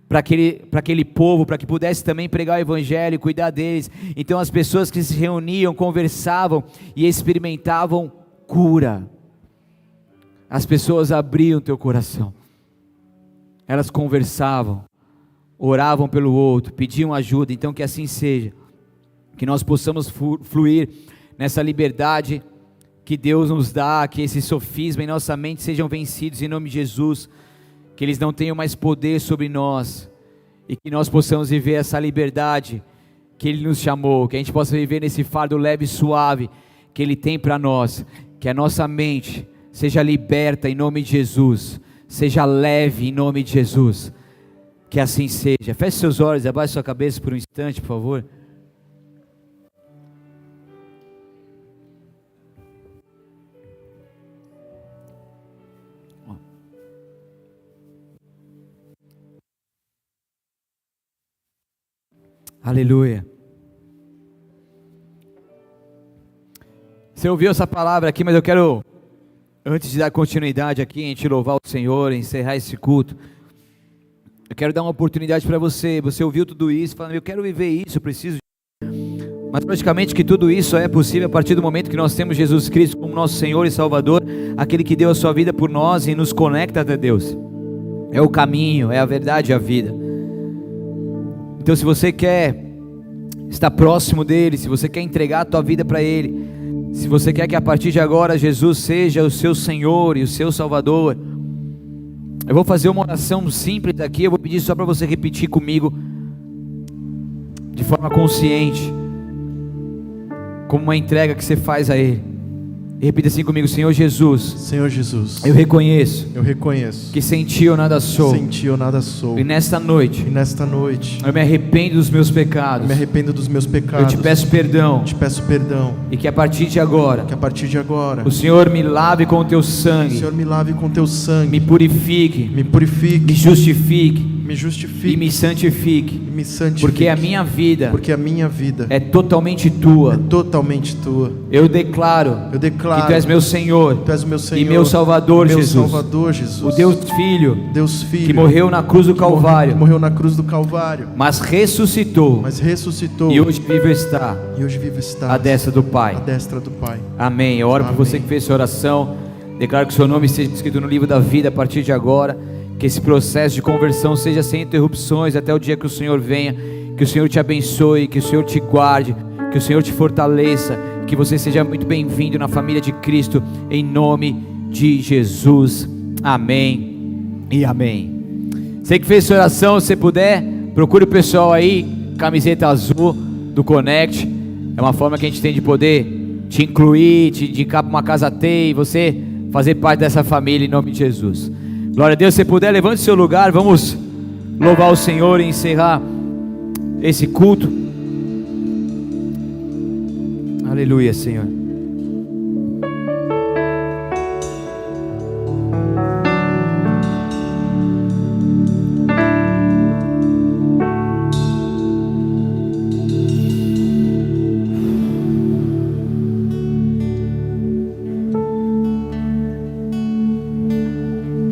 para aquele povo, para que pudesse também pregar o Evangelho e cuidar deles. Então as pessoas que se reuniam, conversavam e experimentavam cura. As pessoas abriam teu coração, elas conversavam, oravam pelo outro, pediam ajuda. Então que assim seja, que nós possamos fluir nessa liberdade que Deus nos dá, que esse sofisma em nossa mente sejam vencidos em nome de Jesus, que eles não tenham mais poder sobre nós, e que nós possamos viver essa liberdade que Ele nos chamou, que a gente possa viver nesse fardo leve e suave que Ele tem para nós, que a nossa mente seja liberta em nome de Jesus, seja leve em nome de Jesus, que assim seja. Feche seus olhos, abaixe sua cabeça por um instante, por favor. Aleluia. Você ouviu essa palavra aqui, mas eu quero, antes de dar continuidade aqui, a gente louvar o Senhor, encerrar esse culto, eu quero dar uma oportunidade para você. Você ouviu tudo isso, falando, eu quero viver isso, eu preciso. Mas logicamente que tudo isso é possível a partir do momento que nós temos Jesus Cristo como nosso Senhor e Salvador, aquele que deu a sua vida por nós e nos conecta até Deus. É o caminho, é a verdade e a vida. Então, se você quer estar próximo dele, se você quer entregar a tua vida para ele, se você quer que a partir de agora Jesus seja o seu Senhor e o seu Salvador, eu vou fazer uma oração simples aqui. Eu vou pedir só para você repetir comigo de forma consciente, como uma entrega que você faz a ele. E repita assim comigo: Senhor Jesus, Senhor Jesus, eu reconheço que sem ti eu nada sou, e nesta noite eu me arrependo dos meus pecados, eu te peço perdão, e que a partir de agora o Senhor me lave com o teu sangue, me purifique, me justifique e me santifique, porque a minha vida é totalmente tua. Eu declaro que tu és meu Senhor e meu Salvador, Jesus, o Deus Filho que morreu na cruz do Calvário, mas ressuscitou, e hoje vive está à destra do Pai. Amém. Eu oro por você que fez essa oração. Declaro que o seu nome seja escrito no livro da vida a partir de agora. Que esse processo de conversão seja sem interrupções até o dia que o Senhor venha. Que o Senhor te abençoe, que o Senhor te guarde, que o Senhor te fortaleça, que você seja muito bem-vindo na família de Cristo, em nome de Jesus. Amém e amém. Você que fez essa oração, se puder, procure o pessoal aí, camiseta azul do Connect. É uma forma que a gente tem de poder te incluir, te indicar para uma casa T e você fazer parte dessa família em nome de Jesus. Glória a Deus. Se puder, levante seu lugar, vamos louvar o Senhor e encerrar esse culto. Aleluia, Senhor.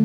O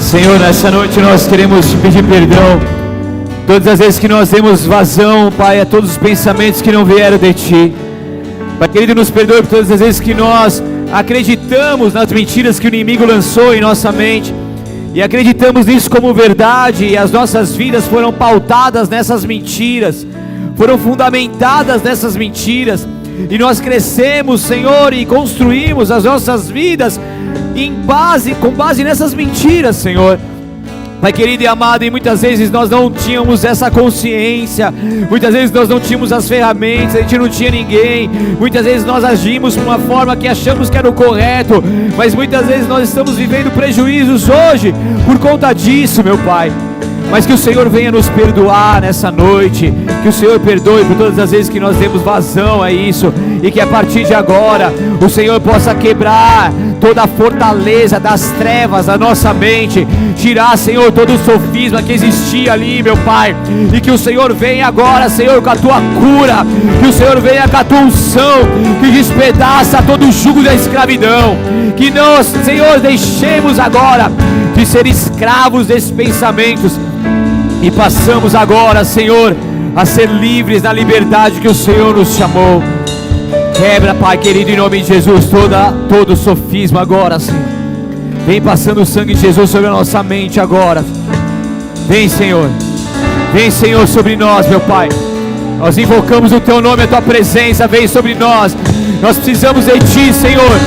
Senhor, nessa noite nós queremos te pedir perdão. Todas as vezes que nós demos vazão, Pai, a todos os pensamentos que não vieram de Ti. Pai querido, nos perdoe por todas as vezes que nós acreditamos nas mentiras que o inimigo lançou em nossa mente. E acreditamos nisso como verdade. E as nossas vidas foram pautadas nessas mentiras. Foram fundamentadas nessas mentiras. E nós crescemos, Senhor, e construímos as nossas vidas com base nessas mentiras, Senhor. Pai querido e amado, e muitas vezes nós não tínhamos essa consciência, muitas vezes nós não tínhamos as ferramentas, a gente não tinha ninguém, muitas vezes nós agimos de uma forma que achamos que era o correto, mas muitas vezes nós estamos vivendo prejuízos hoje, por conta disso, meu Pai. Mas que o Senhor venha nos perdoar nessa noite, que o Senhor perdoe por todas as vezes que nós demos vazão a isso, e que a partir de agora, o Senhor possa quebrar toda a fortaleza das trevas da nossa mente, tirar, Senhor, todo o sofisma que existia ali, meu Pai, e que o Senhor venha agora, Senhor, com a Tua cura, que o Senhor venha com a Tua unção, que despedaça todo o jugo da escravidão, que nós, Senhor, deixemos agora de ser escravos desses pensamentos, e passamos agora, Senhor, a ser livres na liberdade que o Senhor nos chamou. Quebra, Pai querido, em nome de Jesus, todo sofisma agora, Senhor. Vem passando o sangue de Jesus sobre a nossa mente agora. Vem, Senhor. Vem, Senhor, sobre nós, meu Pai. Nós invocamos o Teu nome, a Tua presença. Vem sobre nós. Nós precisamos de Ti, Senhor.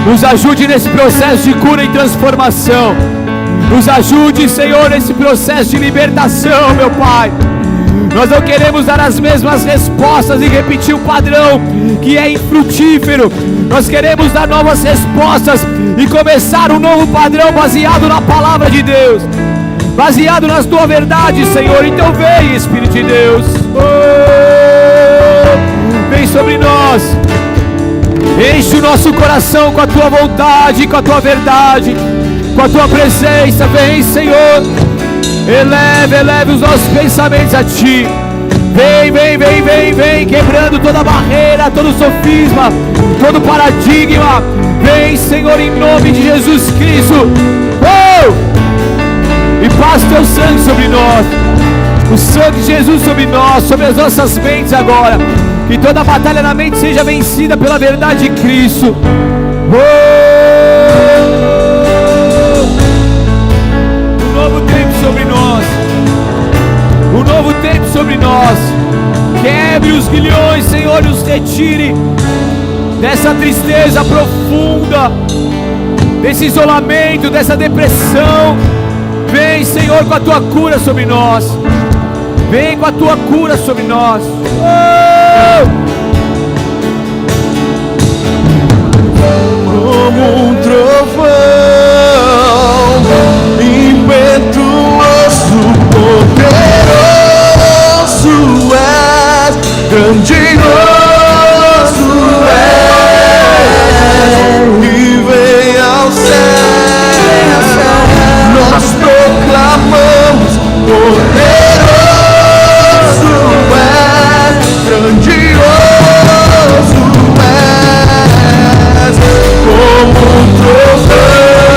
Nos ajude nesse processo de cura e transformação. Nos ajude, Senhor, nesse processo de libertação, meu Pai. Nós não queremos dar as mesmas respostas e repetir o padrão que é infrutífero. Nós queremos dar novas respostas e começar um novo padrão baseado na palavra de Deus, baseado na Tua verdade, Senhor. Então vem, Espírito de Deus, vem sobre nós, enche o nosso coração com a Tua vontade, com a Tua verdade, com a Tua presença. Vem, Senhor, eleve os nossos pensamentos a Ti. Vem, quebrando toda barreira, todo sofisma, todo paradigma. Vem, Senhor, em nome de Jesus Cristo. E passa o Teu sangue sobre nós, o sangue de Jesus sobre nós, sobre as nossas mentes agora. Que toda batalha na mente seja vencida pela verdade de Cristo. Um novo tempo sobre nós, um novo tempo sobre nós. Quebre os grilhões, Senhor, e os retire dessa tristeza profunda, desse isolamento, dessa depressão. Vem, Senhor, com a Tua cura sobre nós. Vem com a Tua cura sobre nós. Como um trovão, impetuoso, poderoso és, grandioso és, e vem ao céu. Nós proclamamos, poderoso és, grandioso és, como um trovão.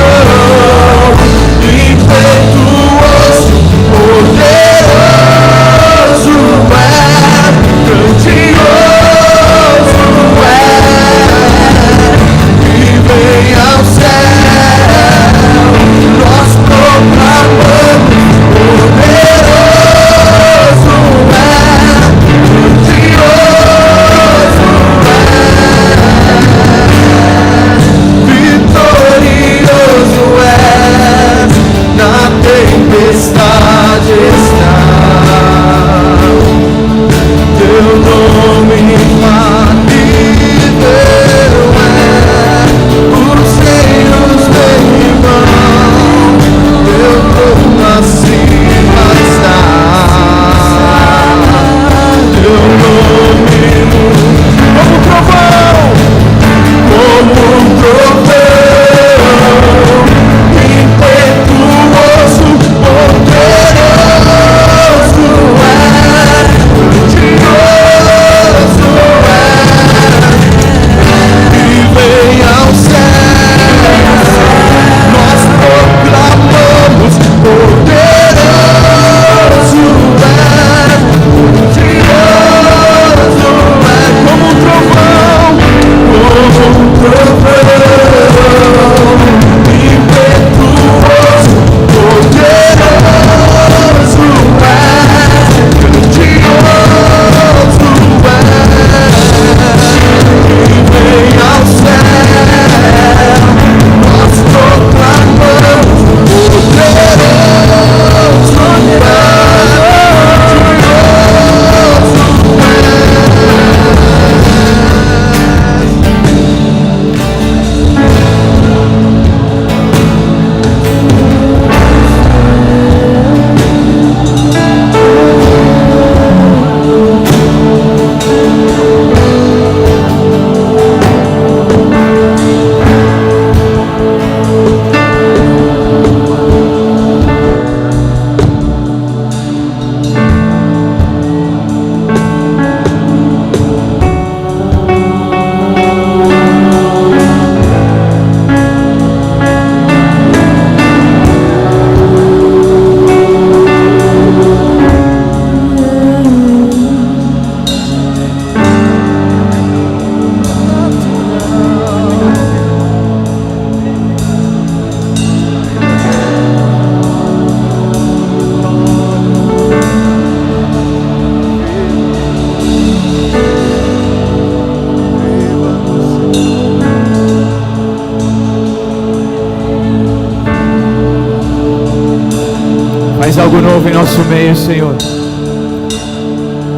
Faz algo novo em nosso meio, Senhor.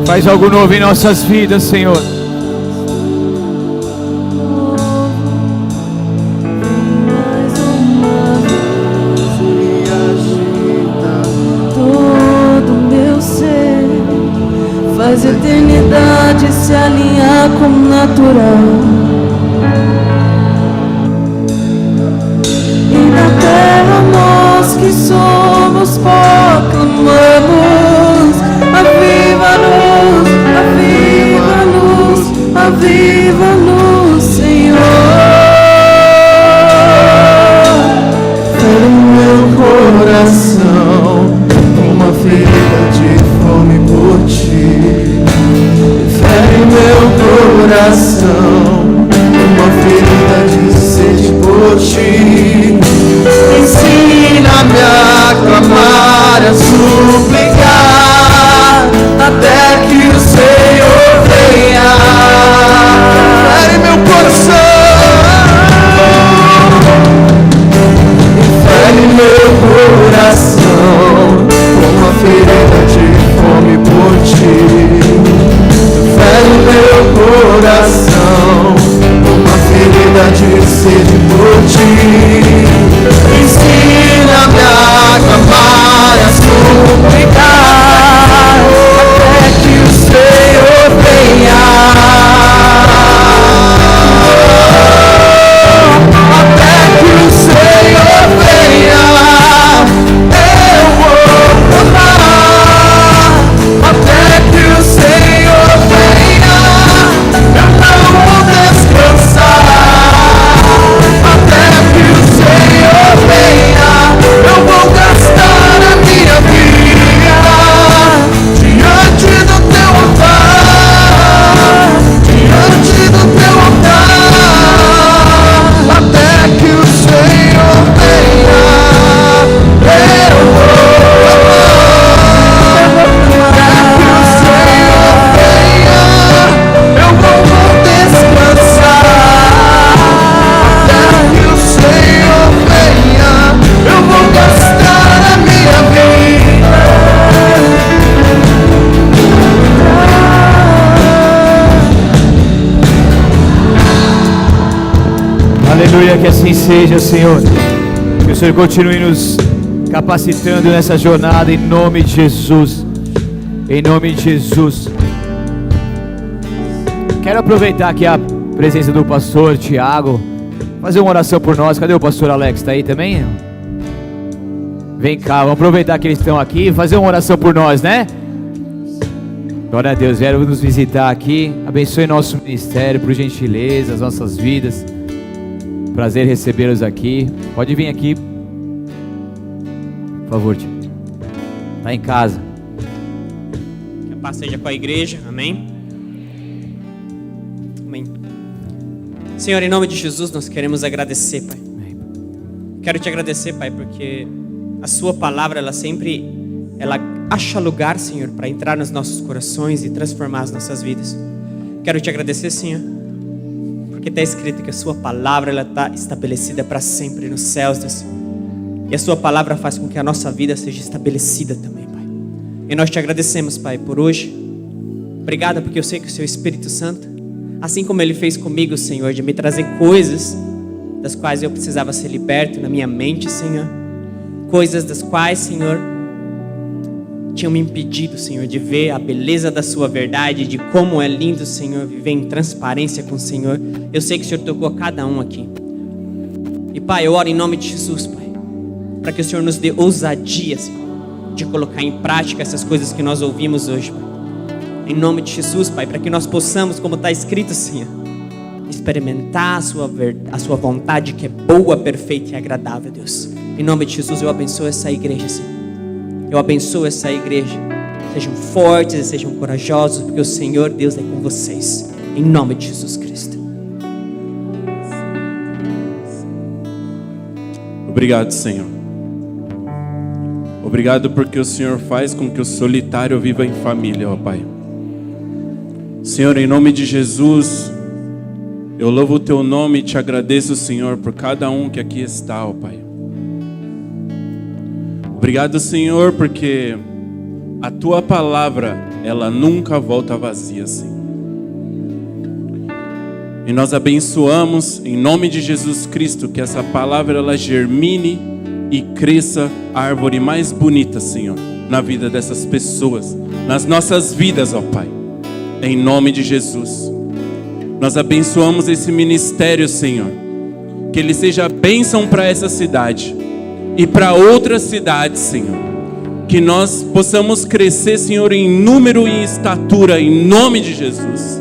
Faz algo novo em nossas vidas, Senhor. Todo meu ser faz a eternidade se alinhar com o natural. E na terra nós que somos proclamamos: aviva-nos, aviva-nos, aviva-nos, Senhor. Fere meu coração, uma ferida de fome por ti. Fere meu coração, uma ferida de sede por ti. Ensina-me a clamar, a suplicar, até que o Senhor venha. Fere meu coração, fere meu coração, uma ferida de fome por ti. Fere meu coração, uma ferida de sede por ti. Ensina-me a clamar, a suplicar, até que o Senhor venha. Até que o Senhor venha, eu vou clamar. Até que o Senhor venha, eu não vou descansar. Até que o Senhor venha, eu vou gastar a minha vida diante do teu altar, diante do teu altar. Até que o Senhor venha, eu vou Aleluia, que assim seja, Senhor. Que o Senhor continue nos capacitando nessa jornada, em nome de Jesus. Em nome de Jesus. Quero aproveitar aqui a presença do pastor Tiago, fazer uma oração por nós. Cadê o pastor Alex? Está aí também? Vem cá, vamos aproveitar que eles estão aqui e fazer uma oração por nós, né? Glória a Deus, vieram nos visitar aqui. Abençoe nosso ministério, por gentileza, as nossas vidas. Prazer recebê-los aqui. Pode vir aqui, por favor, tio. Tá em casa. Que a paz seja com a igreja, amém? Amém. Senhor, em nome de Jesus, nós queremos agradecer, Pai. Amém. Quero te agradecer, Pai, porque a sua palavra, ela acha lugar, Senhor, para entrar nos nossos corações e transformar as nossas vidas. Quero te agradecer, Senhor, porque está escrito que a sua palavra, ela está estabelecida para sempre nos céus, Deus. E a sua palavra faz com que a nossa vida seja estabelecida também, Pai. E nós te agradecemos, Pai, por hoje. Obrigado, porque eu sei que o seu Espírito Santo, assim como ele fez comigo, Senhor, de me trazer coisas das quais eu precisava ser liberto na minha mente, Senhor. Coisas das quais, Senhor, tinham me impedido, Senhor, de ver a beleza da sua verdade, de como é lindo, Senhor, viver em transparência com o Senhor. Eu sei que o Senhor tocou a cada um aqui. E, Pai, eu oro em nome de Jesus, Pai, para que o Senhor nos dê ousadia, Senhor, de colocar em prática essas coisas que nós ouvimos hoje, Pai. Em nome de Jesus, Pai, para que nós possamos, como está escrito, Senhor, experimentar a sua vontade, que é boa, perfeita e agradável, Deus. Em nome de Jesus, eu abençoo essa igreja, Senhor. Eu abençoo essa igreja. Sejam fortes e sejam corajosos, porque o Senhor Deus é com vocês. Em nome de Jesus Cristo. Obrigado, Senhor. Obrigado porque o Senhor faz com que o solitário viva em família, ó Pai. Senhor, em nome de Jesus, eu louvo o Teu nome e te agradeço, Senhor, por cada um que aqui está, ó Pai. Obrigado, Senhor, porque a Tua palavra, ela nunca volta vazia, Senhor. E nós abençoamos, em nome de Jesus Cristo, que essa palavra, ela germine e cresça a árvore mais bonita, Senhor, na vida dessas pessoas, nas nossas vidas, ó Pai. Em nome de Jesus. Nós abençoamos esse ministério, Senhor. Que ele seja bênção para essa cidade e para outras cidades, Senhor. Que nós possamos crescer, Senhor, em número e em estatura, em nome de Jesus.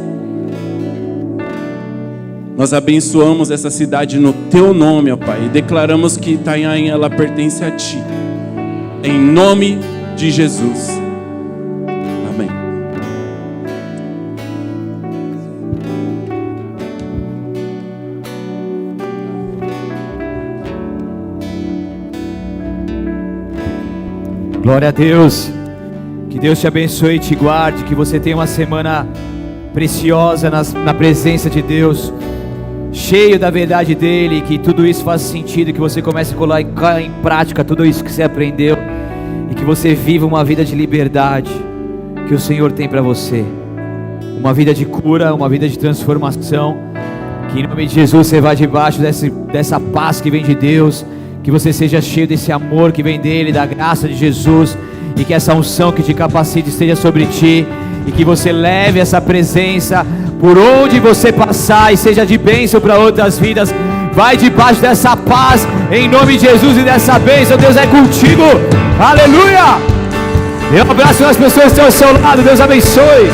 Nós abençoamos essa cidade no Teu nome, ó Pai, e declaramos que Itanhaém, ela pertence a Ti. Em nome de Jesus. Amém. Glória a Deus. Que Deus te abençoe e te guarde. Que você tenha uma semana preciosa na presença de Deus, cheio da verdade dele. Que tudo isso faça sentido. Que você comece a colocar em prática tudo isso que você aprendeu. E que você viva uma vida de liberdade que o Senhor tem para você. Uma vida de cura, uma vida de transformação. Que em nome de Jesus você vá debaixo dessa paz que vem de Deus. Que você seja cheio desse amor que vem dele, da graça de Jesus. E que essa unção que te capacite esteja sobre ti. E que você leve essa presença por onde você passar e seja de bênção para outras vidas. Vai debaixo dessa paz, em nome de Jesus, e dessa bênção. Deus é contigo, aleluia. Eu abraço as pessoas que estão ao seu lado, Deus abençoe.